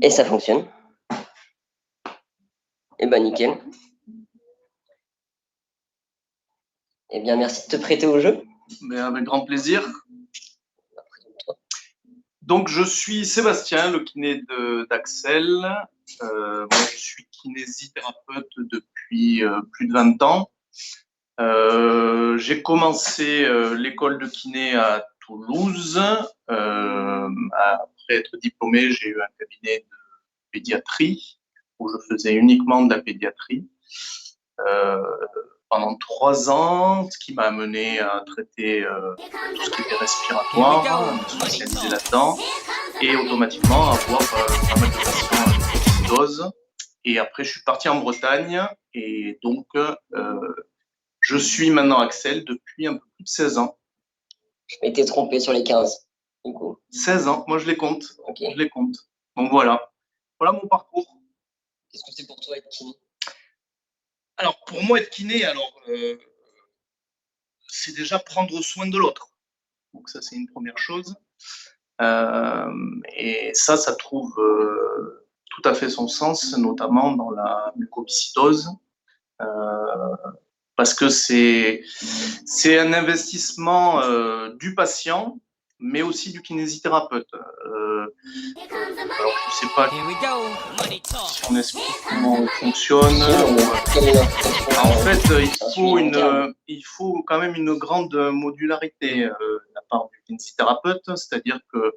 Et ça fonctionne. Eh ben nickel. Eh bien, merci de te prêter au jeu. Mais avec grand plaisir. Donc, je suis Sébastien, le kiné d'Axel. Moi, je suis kinésithérapeute depuis plus de 20 ans. J'ai commencé l'école de kiné à Toulouse. Après être diplômé, j'ai eu un cabinet de pédiatrie où je faisais uniquement de la pédiatrie pendant 3 ans, ce qui m'a amené à traiter tout ce qui était respiratoire, à me spécialiser là-dedans et automatiquement avoir pas mal de patients avec acidose. Et après, je suis parti en Bretagne et donc je suis maintenant Axel depuis un peu plus de 16 ans. Je m'étais trompé sur les 15, du coup. 16 ans, moi je les compte. Okay. Je les compte. Donc voilà. Voilà mon parcours. Qu'est-ce que c'est pour toi être kiné? Alors pour moi être kiné, c'est déjà prendre soin de l'autre. Donc ça c'est une première chose. Et ça trouve tout à fait son sens, notamment dans la mucoviscidose. Parce que c'est un investissement du patient, mais aussi du kinésithérapeute. Alors, je ne sais pas si on explique comment on fonctionne. En fait, il faut quand même une grande modularité de la part du kinésithérapeute, c'est-à-dire que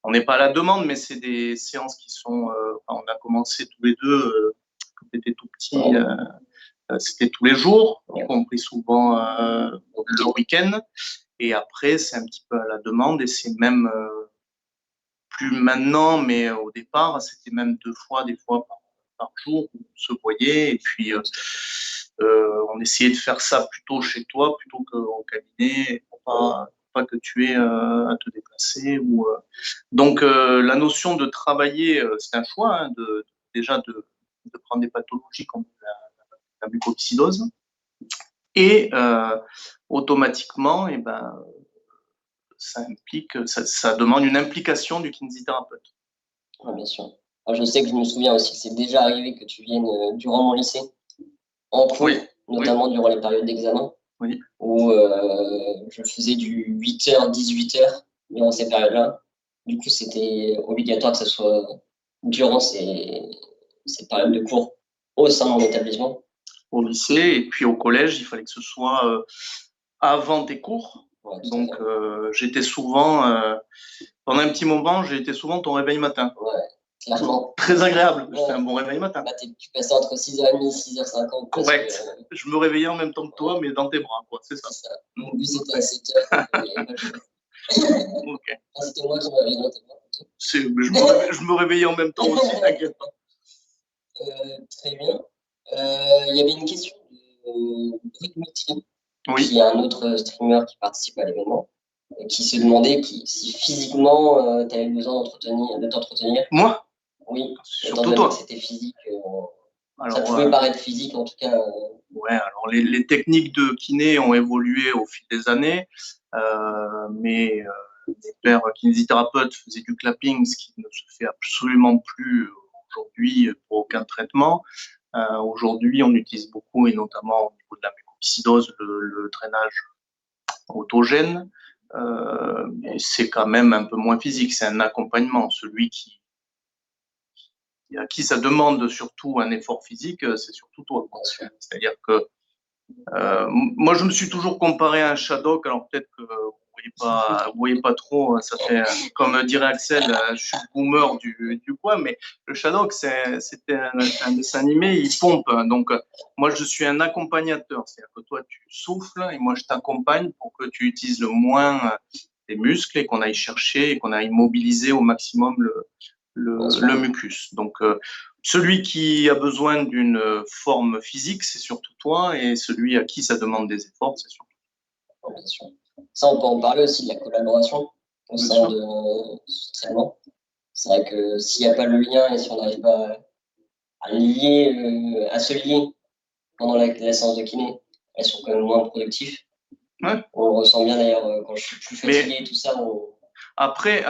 on n'est pas à la demande, mais c'est des séances qui sont. On a commencé tous les deux quand on était tout petit. C'était tous les jours, y compris souvent le week-end. Et après, c'est un petit peu à la demande et c'est même plus maintenant, mais au départ, c'était même 2 fois, des fois par jour, on se voyait. Et puis, on essayait de faire ça plutôt chez toi, plutôt qu'au cabinet, pour pas que tu aies à te déplacer. Donc, la notion de travailler, c'est un choix, hein, déjà de prendre des pathologies comme la mucoviscidose. Et automatiquement, ça demande une implication du kinésithérapeute. Ouais, bien sûr. Alors, je sais que je me souviens aussi que c'est déjà arrivé que tu viennes durant mon lycée, en cours, notamment durant les périodes d'examen, où je faisais du 8h, 18h durant ces périodes-là. Du coup, c'était obligatoire que ce soit durant ces périodes de cours au sein de mon établissement. Au lycée et puis au collège, il fallait que ce soit avant tes cours. Ouais, donc, j'étais souvent, pendant un petit moment, j'ai été souvent ton réveil matin. Ouais, clairement. Très agréable, ouais. C'était un bon réveil matin. Bah, tu passais entre 6h30 et 6h50. Correct. Je me réveillais en même temps que toi, mais dans tes bras, quoi. C'est ça. Mon but, c'était à 7h. Ok. C'était moi qui me réveillais dans tes bras. Je me réveillais en même temps aussi, t'inquiète pas. Très bien. Il y avait une question de Brick qui est un autre streamer qui participe à l'événement, qui se demandait si physiquement tu avais besoin de t'entretenir. Moi? Oui, surtout toi. C'était physique. Alors, ça pouvait paraître physique en tout cas. Ouais, alors les techniques de kiné ont évolué au fil des années, mais mes pères kinésithérapeutes faisaient du clapping, ce qui ne se fait absolument plus aujourd'hui pour aucun traitement. Aujourd'hui, on utilise beaucoup, et notamment au niveau de la mucoviscidose, le drainage autogène. Mais c'est quand même un peu moins physique, c'est un accompagnement. Celui à qui ça demande surtout un effort physique, c'est surtout toi. C'est-à-dire que moi, je me suis toujours comparé à un Shadok. Alors peut-être que vous voyez pas trop. Ça fait, comme dirait Axel, je suis le boomer du coin. Mais le Shadok, c'était un dessin animé. Il pompe. Donc moi, je suis un accompagnateur. C'est-à-dire que toi, tu souffles et moi, je t'accompagne pour que tu utilises le moins tes muscles et qu'on aille chercher et qu'on aille mobiliser au maximum le mucus. Donc celui qui a besoin d'une forme physique, c'est surtout toi, et celui à qui ça demande des efforts, c'est surtout toi. Bien sûr. Ça, on peut en parler aussi de la collaboration au sein de ce traitement. C'est vrai que s'il n'y a pas le lien et si on n'arrive pas à se lier pendant la séance de kiné, elles sont quand même moins productives. Ouais. On le ressent bien d'ailleurs quand je suis plus fatigué et tout ça. Après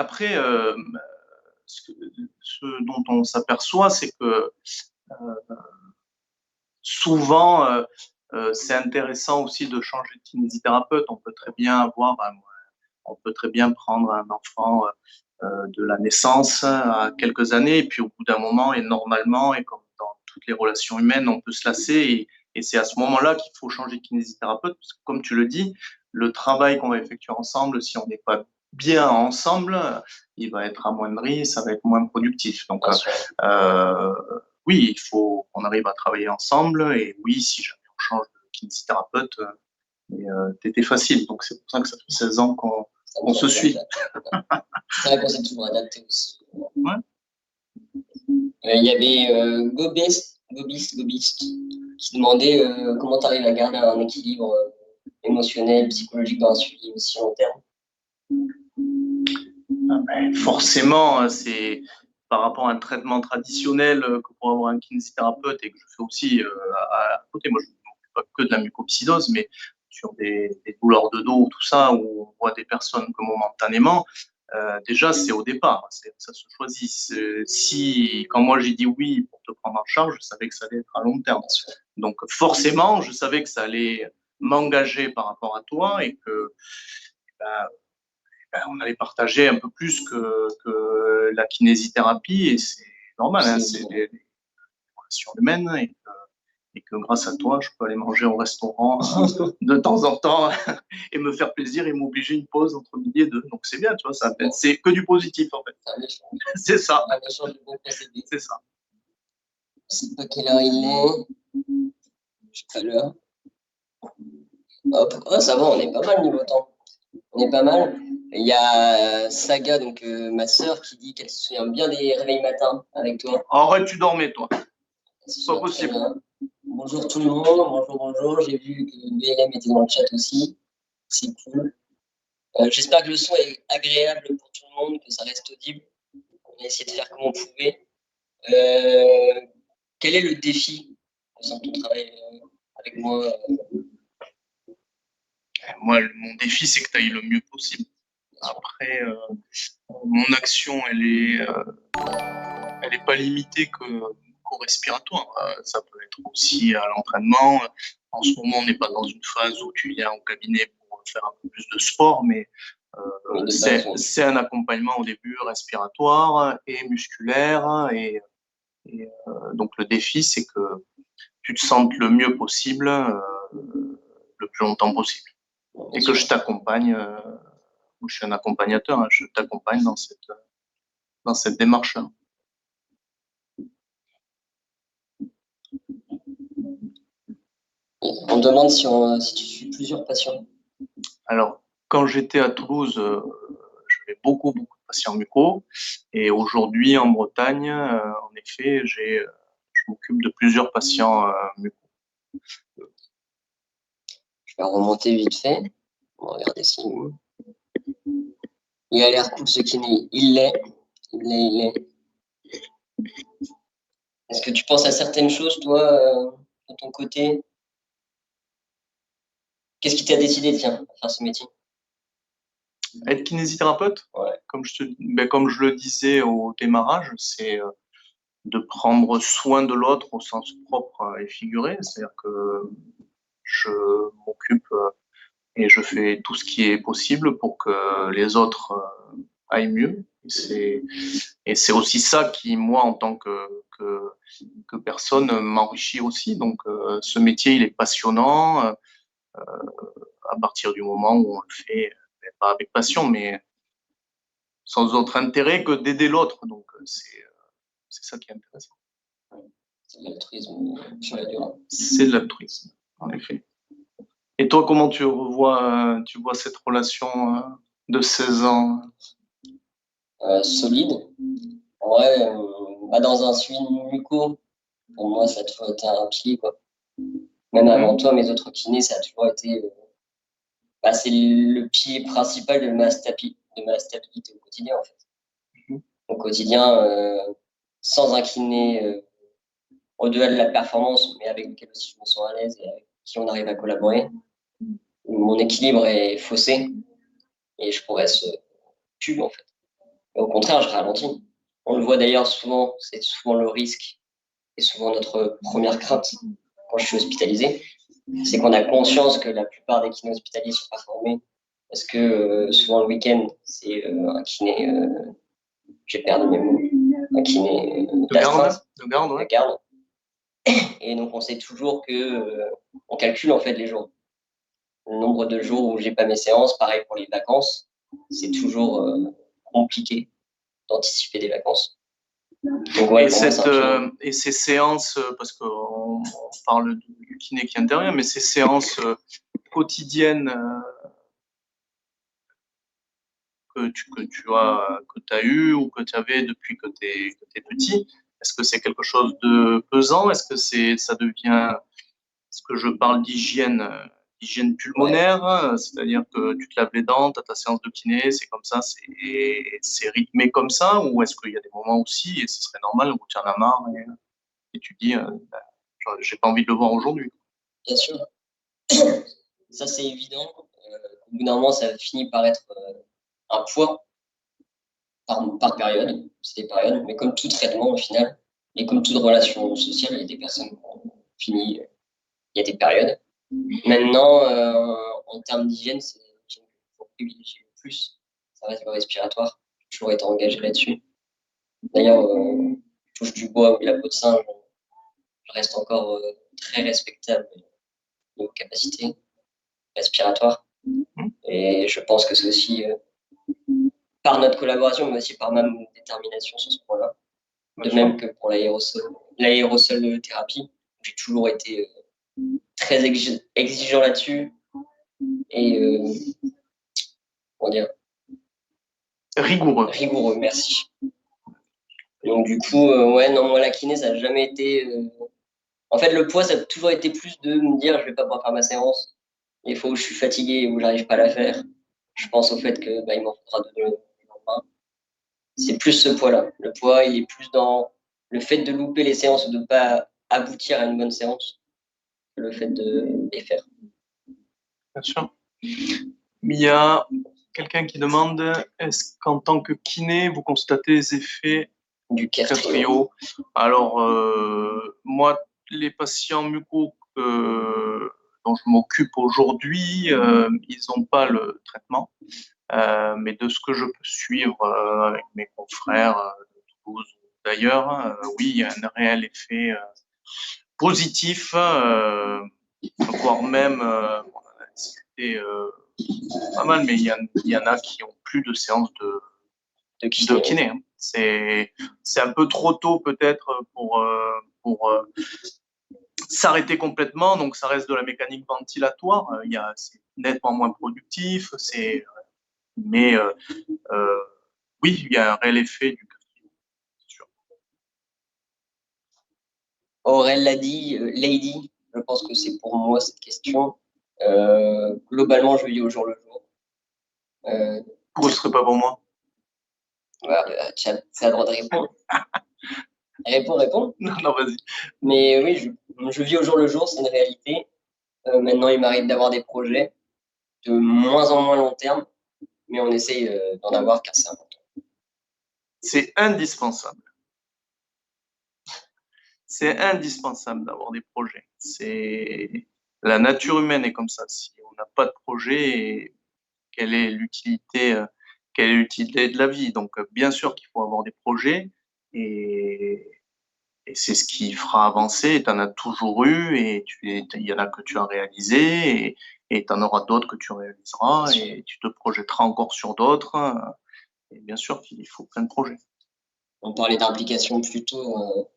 ce dont on s'aperçoit, c'est que souvent, c'est intéressant aussi de changer de kinésithérapeute. On peut très bien prendre un enfant de la naissance à quelques années, et puis au bout d'un moment, et normalement, et comme dans toutes les relations humaines, on peut se lasser, et c'est à ce moment-là qu'il faut changer de kinésithérapeute, parce que comme tu le dis, le travail qu'on va effectuer ensemble, si on n'est pas bien ensemble, il va être amoindri, ça va être moins productif. Donc, oui, il faut qu'on arrive à travailler ensemble, et oui, si jamais on change de kinésithérapeute, t'étais facile. Donc, c'est pour ça que ça fait 16 ans qu'on se suit. C'est vrai qu'on s'est toujours adapté aussi. Ouais. Il y avait Gobist qui demandait comment tu arrives à garder un équilibre émotionnel, psychologique dans un suivi aussi long terme. Forcément, c'est par rapport à un traitement traditionnel que pour avoir un kinésithérapeute, et que je fais aussi à côté. Moi, je ne m'occupe pas que de la mucophyllose, mais sur des douleurs de dos, tout ça, où on voit des personnes que momentanément, déjà, c'est au départ, ça se choisit. Quand moi j'ai dit oui pour te prendre en charge, je savais que ça allait être à long terme. Donc forcément, je savais que ça allait m'engager par rapport à toi, et que on allait partager un peu plus que la kinésithérapie, et c'est normal, hein, c'est des relations humaines, et que grâce à toi, je peux aller manger au restaurant de temps en temps et me faire plaisir et m'obliger une pause entre midi et deux. Donc c'est bien, tu vois, c'est que du positif en fait. C'est ça. C'est ça. Je sais pas quelle heure il est. Je sais pas l'heure. Hop, oh, ça va, on est pas mal niveau temps. On est pas mal. Il y a Saga, donc ma sœur, qui dit qu'elle se souvient bien des réveils matins avec toi. Arrête, tu dormais toi. C'est pas possible. Bonjour tout le monde, bonjour. J'ai vu que BLM était dans le chat aussi. C'est cool. J'espère que le son est agréable pour tout le monde, que ça reste audible. On a essayé de faire comme on pouvait. Quel est le défi au sein de ton travail avec moi Moi, mon défi, c'est que tu ailles le mieux possible. Après, mon action, elle est pas limitée qu'au respiratoire. Ça peut être aussi à l'entraînement. En ce moment, on n'est pas dans une phase où tu viens au cabinet pour faire un peu plus de sport, mais c'est un accompagnement au début respiratoire et musculaire. Et donc, le défi, c'est que tu te sentes le mieux possible, le plus longtemps possible. Et que je t'accompagne, je suis un accompagnateur, hein, je t'accompagne dans cette démarche-là. On demande si tu suis plusieurs patients. Alors, quand j'étais à Toulouse, j'avais beaucoup de patients mucos. Et aujourd'hui, en Bretagne, en effet, je m'occupe de plusieurs patients mucos. Je vais remonter vite fait. On va regarder si. Il a l'air cool ce kiné. Il l'est. Est-ce que tu penses à certaines choses, toi, de ton côté? Qu'est-ce qui t'a décidé, tiens, à faire ce métier? Être kinésithérapeute, ouais. Comme je le disais au démarrage, c'est de prendre soin de l'autre au sens propre et figuré. C'est-à-dire que je m'occupe et je fais tout ce qui est possible pour que les autres aillent mieux. Et c'est aussi ça qui, moi, en tant que personne, m'enrichit aussi. Donc, ce métier, il est passionnant à partir du moment où on le fait, pas avec passion, mais sans autre intérêt que d'aider l'autre. Donc, c'est ça qui est intéressant. C'est de l'altruisme sur la durée. C'est de l'altruisme, en effet. Et toi, comment tu vois cette relation de 16 ans solide. En vrai, dans un suivi muco, pour moi, ça a toujours été un pilier, quoi. Même avant toi, mes autres kinés, ça a toujours été. C'est le pilier principal de ma stabilité au quotidien, en fait. Au quotidien, sans un kiné au-delà de la performance, mais avec lequel aussi je me sens à l'aise et avec qui on arrive à collaborer, mon équilibre est faussé et je progresse plus, en fait. Et au contraire, je ralentis. On le voit d'ailleurs souvent, c'est souvent le risque et souvent notre première crainte quand je suis hospitalisé, c'est qu'on a conscience que la plupart des kinés hospitaliers ne sont pas formés parce que souvent le week-end, c'est un kiné, j'ai perdu mes mots, un kiné d'astreinte, de garde, ouais. de garde. Et donc on sait toujours que on calcule en fait les jours. Le nombre de jours où j'ai pas mes séances, pareil pour les vacances, c'est toujours compliqué d'anticiper des vacances. Donc, ouais, et ces séances, parce qu'on parle du kiné qui intervient, mais ces séances quotidiennes que tu as eues ou que tu avais depuis que tu es petit, est-ce que c'est quelque chose de pesant? Est-ce que ça devient, est-ce que je parle d'hygiène pulmonaire, ouais. C'est-à-dire que tu te laves les dents, tu as ta séance de kiné, c'est comme ça, c'est rythmé comme ça, ou est-ce qu'il y a des moments aussi, et ce serait normal, où tu en as marre et tu dis, j'ai pas envie de le voir aujourd'hui? Bien sûr, ça c'est évident. Au bout d'un moment, ça finit par être un poids par période, c'est des périodes, mais comme tout traitement au final, et comme toute relation sociale, il y a des personnes qui ont fini, il y a des périodes. Maintenant, en termes d'hygiène, c'est l'hygiène qu'il faut privilégier le plus. Ça reste le respiratoire. J'ai toujours été engagé là-dessus. D'ailleurs, je touche du bois ou la peau de singe, je reste encore très respectable aux capacités respiratoires. Et je pense que c'est aussi par notre collaboration, mais aussi par ma détermination sur ce point-là. De même que pour l'aérosol thérapie, j'ai toujours été très exigeant là-dessus. Et comment dire, Rigoureux, merci. Donc du coup, ouais, non, moi la kiné, ça n'a jamais été. En fait, le poids, ça a toujours été plus de me dire, je vais pas pouvoir faire ma séance. Les fois où je suis fatigué ou j'arrive pas à la faire, je pense au fait que il m'en faudra deux le lendemain. C'est plus ce poids-là. Le poids, il est plus dans le fait de louper les séances ou de ne pas aboutir à une bonne séance que le fait de les faire. Bien sûr. Il y a quelqu'un qui demande, est-ce qu'en tant que kiné, vous constatez les effets du Kertrio? Alors, moi, les patients muco dont je m'occupe aujourd'hui, ils n'ont pas le traitement. Mais de ce que je peux suivre avec mes confrères de Toulouse ou d'ailleurs, oui, il y a un réel effet positif, voire même, on en a discuté pas mal, mais il y en a qui ont plus de séances de kiné. Hein. C'est un peu trop tôt peut-être pour s'arrêter complètement, donc ça reste de la mécanique ventilatoire. C'est nettement moins productif, mais oui, il y a un réel effet du cardio, c'est sûr. Aurel l'a dit, Lady, je pense que c'est pour moi cette question. Globalement, je vis au jour le jour. Pourquoi ce serait pas pour moi? Tu as le droit de répondre. Réponds. Non, vas-y. Mais oui, je vis au jour le jour, c'est une réalité. Maintenant, il m'arrive d'avoir des projets de moins en moins long terme, mais on essaye d'en avoir car c'est important. C'est indispensable. C'est indispensable d'avoir des projets. La nature humaine est comme ça. Si on n'a pas de projet, quelle est l'utilité de la vie? Donc, bien sûr qu'il faut avoir des projets et c'est ce qui fera avancer. Tu en as toujours eu et il y en a que tu as réalisé et tu en auras d'autres que tu réaliseras et tu te projetteras encore sur d'autres. Et bien sûr qu'il faut plein de projets. On parlait d'implication plutôt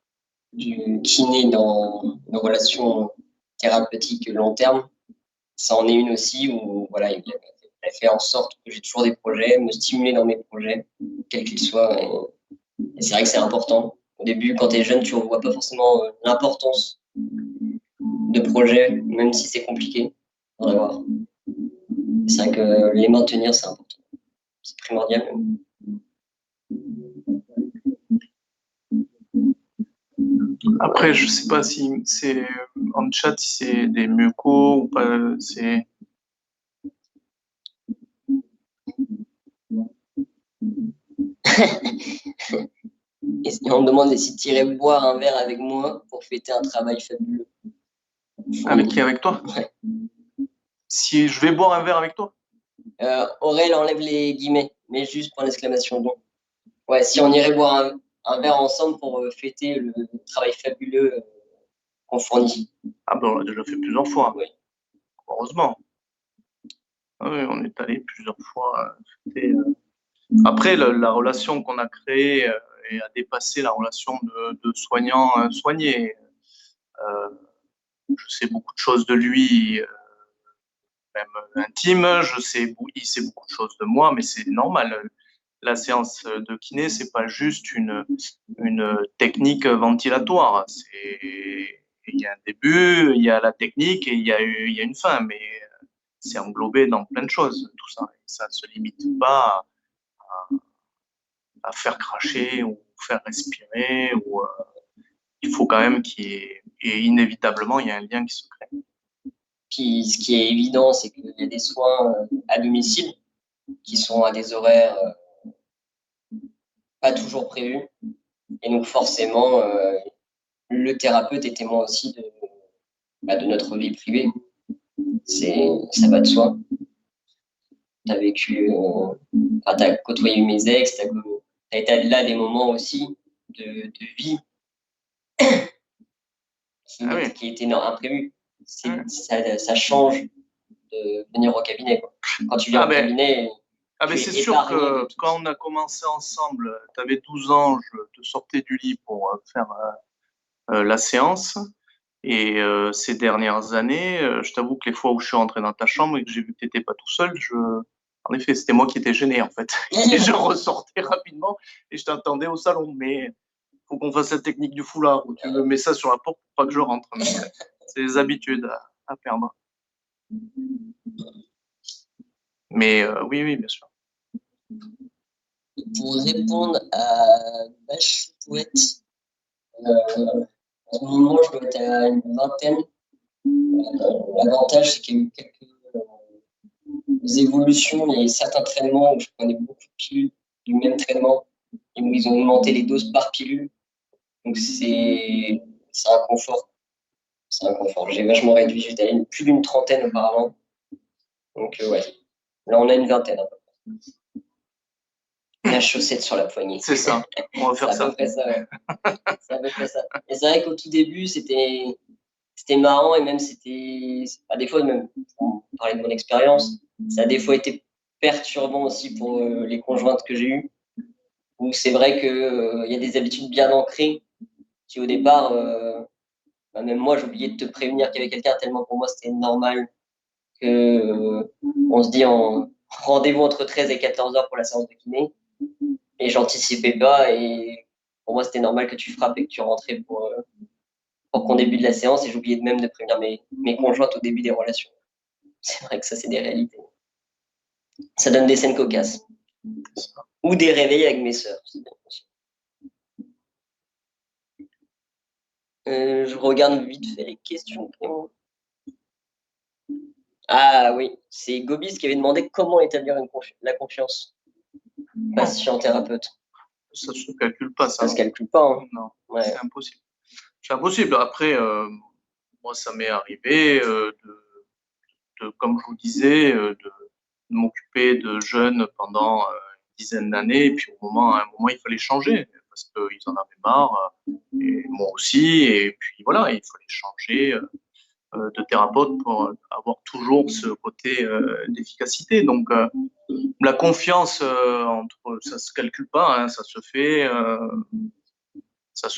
du kiné dans nos relations thérapeutiques long terme. Ça en est une aussi où voilà, il a fait en sorte que j'ai toujours des projets, me stimuler dans mes projets, quels qu'ils soient. Et c'est vrai que c'est important. Au début, quand tu es jeune, tu ne vois pas forcément l'importance de projets, même si c'est compliqué d'en avoir. C'est vrai que les maintenir, c'est important. C'est primordial. Après, je sais pas si c'est en chat, si c'est des mucos ou pas. C'est. Et on me demande si tu irais boire un verre avec moi pour fêter un travail fabuleux. Avec qui? Avec toi? Ouais. Si je vais boire un verre avec toi? Aurel enlève les guillemets, mais juste pour l'exclamation bon. Ouais, si on irait boire un verre ensemble pour fêter le travail fabuleux qu'on fournit. Ah ben on l'a déjà fait plusieurs fois. Oui. Heureusement. Ah oui, on est allé plusieurs fois fêter. Après, la relation qu'on a créée a dépassé la relation de soignant soigné. Je sais beaucoup de choses de lui, même intime. Il sait beaucoup de choses de moi, mais c'est normal. La séance de kiné, c'est pas juste une technique ventilatoire. Il y a un début, il y a la technique et il y a une fin, mais c'est englobé dans plein de choses, tout ça. Et ça ne se limite pas à faire cracher ou faire respirer. Il faut quand même et inévitablement, il y a un lien qui se crée. Puis, ce qui est évident, c'est qu'il y a des soins à domicile qui sont à des horaires pas toujours prévus. Et donc, forcément, le thérapeute est témoin aussi de notre vie privée. Ça va de soi. Tu as vécu, tu as côtoyé mes ex, tu as été là des moments aussi de vie qui étaient imprévus. Ça change de venir au cabinet, quoi. Quand tu viens au cabinet, c'est sûr que quand on a commencé ensemble, tu avais 12 ans, je te sortais du lit pour faire la séance. Et ces dernières années, je t'avoue que les fois où je suis rentré dans ta chambre et que j'ai vu que tu n'étais pas tout seul, en effet, c'était moi qui étais gêné, en fait. Et je ressortais rapidement et je t'attendais au salon. Mais il faut qu'on fasse la technique du foulard où tu me mets ça sur la porte pour pas que je rentre. C'est des habitudes à perdre. Mais oui, bien sûr. Pour répondre à Bachouette, en ce moment, je dois être à une vingtaine. L'avantage, c'est qu'il y a eu quelques évolutions. Il y a eu certains traitements où je prenais beaucoup de pilules du même traitement et où ils ont augmenté les doses par pilule. Donc, c'est un confort. C'est un confort. J'ai vachement réduit. J'étais à plus d'une trentaine auparavant. Donc, ouais. Là, on a une vingtaine à peu près. La chaussette sur la poignée. C'est ça. On va faire ça. C'est à peu près ça, ouais. C'est à peu près ça. Et c'est vrai qu'au tout début, c'était marrant et même des fois, même pour parler de mon expérience, ça a des fois été perturbant aussi pour les conjointes que j'ai eues. Où c'est vrai qu'il y a des habitudes bien ancrées qui, au départ, même moi, j'oubliais de te prévenir qu'il y avait quelqu'un tellement pour moi c'était normal que on se dit en rendez-vous entre 13 et 14 heures pour la séance de kiné. Et j'anticipais pas et pour moi c'était normal que tu frappes et que tu rentrais pour qu'on débute la séance et j'oubliais même de prévenir mes conjointes au début des relations. C'est vrai que ça c'est des réalités. Ça donne des scènes cocasses. Ou des réveils avec mes sœurs. Je regarde vite fait les questions. Ah oui, c'est Gobis qui avait demandé comment établir la confiance. Patient-thérapeute. Ça ne se calcule pas, ça. Ça ne se calcule pas. Hein. Non, ouais. C'est impossible. C'est impossible. Après, moi, ça m'est arrivé comme je vous disais, de m'occuper de jeunes pendant une dizaine d'années. Et puis, à un moment, il fallait changer parce qu'ils en avaient marre. Et moi aussi. Et puis, voilà, il fallait changer de thérapeute pour avoir toujours ce côté d'efficacité. Donc, la confiance ça se calcule pas, hein, ça se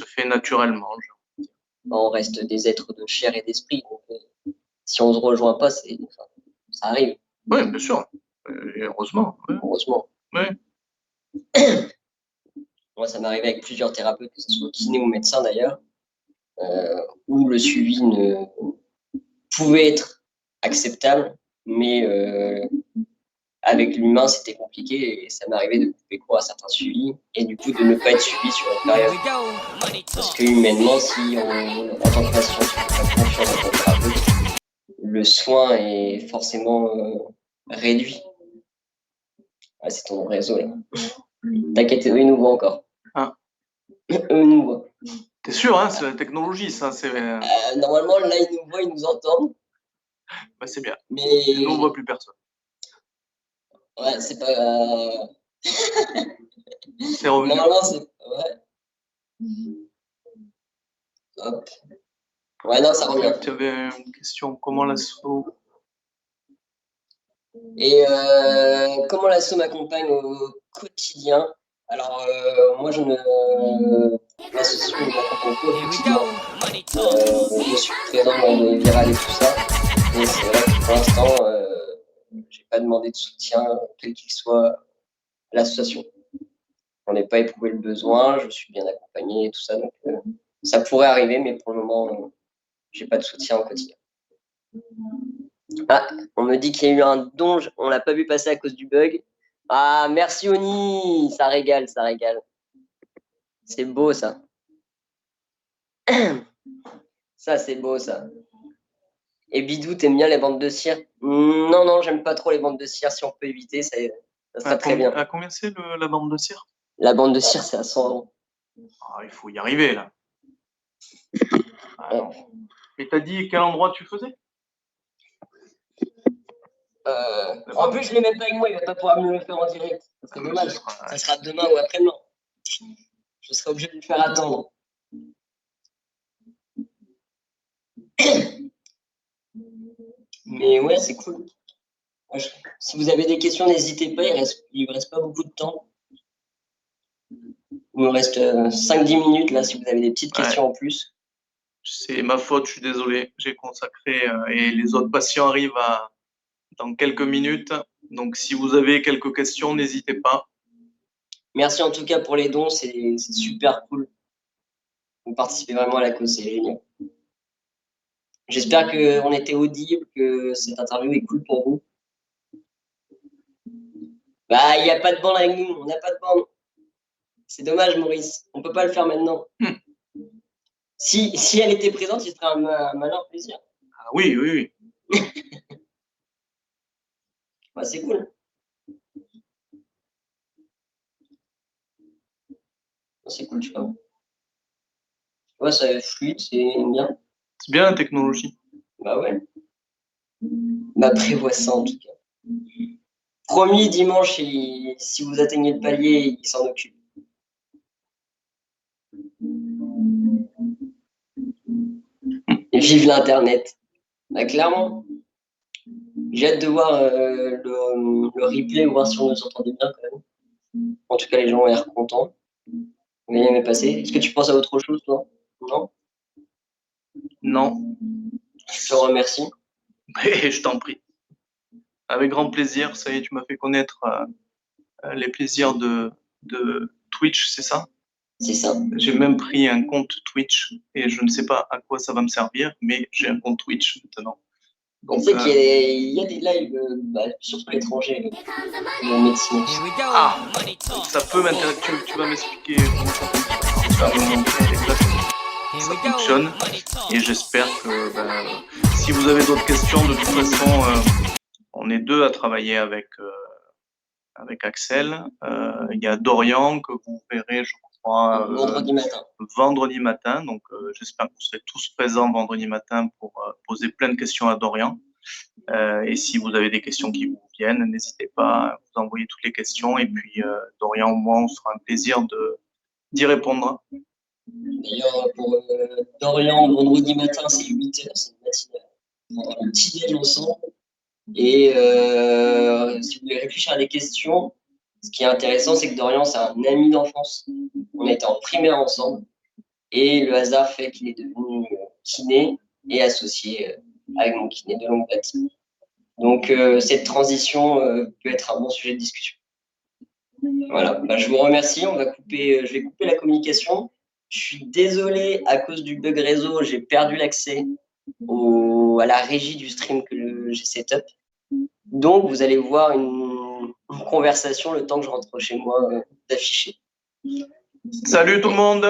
fait naturellement. On reste des êtres de chair et d'esprit. Donc, si on ne se rejoint pas, ça arrive. Oui, bien sûr. Et heureusement. Ouais. Heureusement. Ouais. Moi, ça m'est arrivé avec plusieurs thérapeutes, que ce soit kiné ou médecin d'ailleurs, où le suivi ne pouvait être acceptable, mais avec l'humain, c'était compliqué et ça m'est arrivé de couper court à certains suivis et du coup de ne pas être suivi sur une période. Parce que humainement, si en tant que patient, tu n'as pas confiance en ton thérapeute, le soin est forcément réduit. Ah, c'est ton réseau là. T'inquiète, il nous voit encore. Ah. Eux nous voient. T'es sûr, hein, c'est la technologie, ça. Normalement, là, ils nous voient, ils nous entendent. Bah, c'est bien. Mais nous, on voit plus personne. Ouais, c'est pas. C'est revenu. Normalement, c'est. Ouais. Hop. Ouais, non, ça revient. Tu avais une question. Comment l'assaut. Et comment l'assaut m'accompagne au quotidien? Alors, moi, l'association ne m'accompagne pas au quotidien. Je suis présent dans le viral et tout ça. Mais c'est vrai que pour l'instant, j'ai pas demandé de soutien, quel qu'il soit, à l'association. On n'est pas éprouvé le besoin, je suis bien accompagné et tout ça. Donc, ça pourrait arriver, mais pour le moment, j'ai pas de soutien au quotidien. Ah, on me dit qu'il y a eu un don, on l'a pas vu passer à cause du bug. Ah, merci Oni, ça régale, ça régale. C'est beau ça. Ça, c'est beau ça. Et Bidou, t'aimes bien les bandes de cire? Non, non, j'aime pas trop les bandes de cire. Si on peut éviter, ça serait très bien. À combien c'est la bande de cire? La bande de cire, c'est à 100 €. Ah, il faut y arriver là. Ah, et t'as dit quel endroit tu faisais? En plus, je l'ai même pas avec moi, il va pas pouvoir me le faire en direct. C'est dommage. Ça sera demain ou après-demain. Je serai obligé de lui faire attendre. Mais ouais, c'est cool. Si vous avez des questions, n'hésitez pas, il ne reste pas beaucoup de temps. Il me reste 5-10 minutes là, si vous avez des petites questions en plus. C'est ma faute, je suis désolé. J'ai consacré et les autres patients arrivent dans quelques minutes. Donc, si vous avez quelques questions, n'hésitez pas. Merci en tout cas pour les dons, c'est super cool. Vous participez vraiment à la cause, c'est génial. J'espère qu'on était audible, que cette interview est cool pour vous. Bah, il n'y a pas de bande avec nous, on n'a pas de bande. C'est dommage, Maurice, on ne peut pas le faire maintenant. Si elle était présente, il serait un malin plaisir. Ah oui, oui, oui. Bah, c'est cool. C'est cool, je crois. Ouais, ça est fluide, c'est bien. C'est bien la technologie. Bah ouais. Bah prévois ça en tout cas. Promis, dimanche, si vous atteignez le palier, il s'en occupe. Et vive l'Internet. Bah clairement. J'ai hâte de voir le replay, voir si on nous entendait bien quand même. En tout cas, les gens ont l'air contents. Vous avez aimé passer. Est-ce que tu penses à autre chose, toi? Non? Non. Je te remercie. Et je t'en prie. Avec grand plaisir. Ça y est, tu m'as fait connaître les plaisirs de Twitch, c'est ça? C'est ça. J'ai même pris un compte Twitch et je ne sais pas à quoi ça va me servir, mais j'ai un compte Twitch maintenant. Donc, tu sais qu'il y a des lives, surtout à l'étranger, de médecine. Ah, donc ça peut m'intéresser. Tu vas m'expliquer comment ça fonctionne. Tu vas me montrer exactement ça fonctionne. Et j'espère que si vous avez d'autres questions, de toute façon, on est deux à travailler avec Axel. Il y a Dorian que vous verrez, je crois, vendredi matin. Donc, j'espère que vous serez tous présents vendredi matin pour poser plein de questions à Dorian. Et si vous avez des questions qui vous viennent, n'hésitez pas à vous envoyer toutes les questions. Et puis, Dorian, moi, on sera un plaisir d'y répondre. D'ailleurs, pour Dorian, vendredi matin, c'est 8h, c'est une matinale. On prendra le petit déj ensemble. Et si vous voulez réfléchir à des questions, ce qui est intéressant, c'est que Dorian, c'est un ami d'enfance. On a été en primaire ensemble. Et le hasard fait qu'il est devenu kiné et associé avec mon kiné de longue date. Donc, cette transition peut être un bon sujet de discussion. Voilà, bah, je vous remercie. Je vais couper la communication. Je suis désolé, à cause du bug réseau, j'ai perdu l'accès à la régie du stream que j'ai setup. Donc, vous allez voir une conversation le temps que je rentre chez moi d'afficher. Salut tout le monde!